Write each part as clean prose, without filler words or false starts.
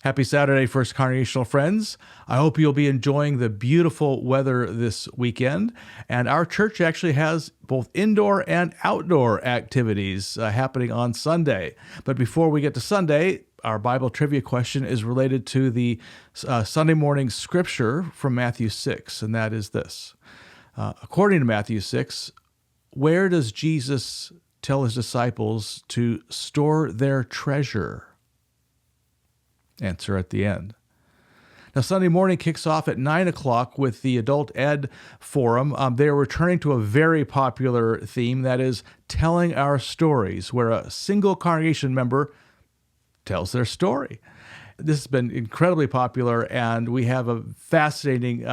Happy Saturday, First Congregational friends. I hope you'll be enjoying the beautiful weather this weekend. And our church actually has both indoor and outdoor activities happening on Sunday. But before we get to Sunday, our Bible trivia question is related to the Sunday morning scripture from Matthew 6, and that is this. According to Matthew 6, where does Jesus tell his disciples to store their treasure? Answer at the end. Now, Sunday morning kicks off at 9 o'clock with the Adult Ed Forum. They're returning to a very popular theme, that is telling our stories, where a single congregation member tells their story. This has been incredibly popular, and we have a fascinating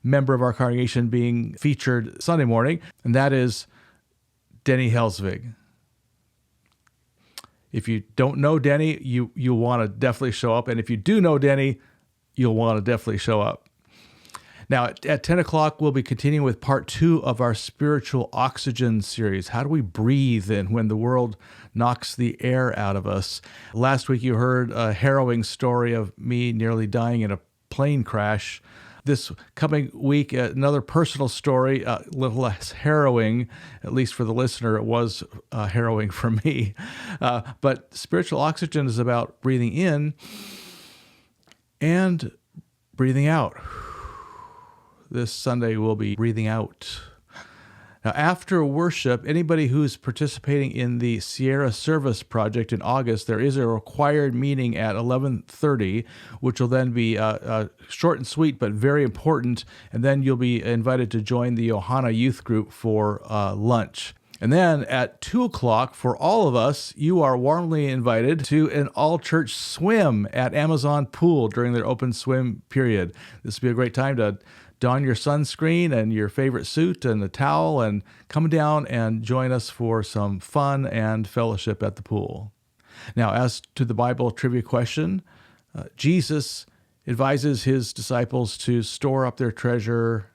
member of our congregation being featured Sunday morning, and that is Denny Helsvig. If you don't know Denny, you'll want to definitely show up. And if you do know Denny, you'll want to definitely show up. Now, at 10 o'clock, we'll be continuing with part 2 of our spiritual oxygen series. How do we breathe in when the world knocks the air out of us? Last week, you heard a harrowing story of me nearly dying in a plane crash. This coming week, another personal story, a little less harrowing, at least for the listener. It was harrowing for me. But spiritual oxygen is about breathing in and breathing out. This Sunday, we'll be breathing out. Now, after worship, anybody who's participating in the Sierra Service Project in August, there is a required meeting at 11:30, which will then be short and sweet, but very important. And then you'll be invited to join the Ohana Youth Group for lunch. And then at 2 o'clock, for all of us, you are warmly invited to an all-church swim at Amazon Pool during their open swim period. This will be a great time to don your sunscreen and your favorite suit and a towel and come down and join us for some fun and fellowship at the pool. Now, as to the Bible trivia question, Jesus advises his disciples to store up their treasure,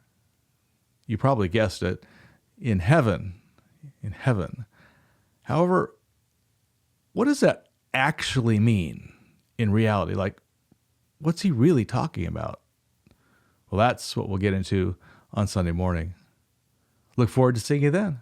you probably guessed it, in heaven. In heaven. However, what does that actually mean in reality? Like, what's he really talking about? Well, that's what we'll get into on Sunday morning. Look forward to seeing you then.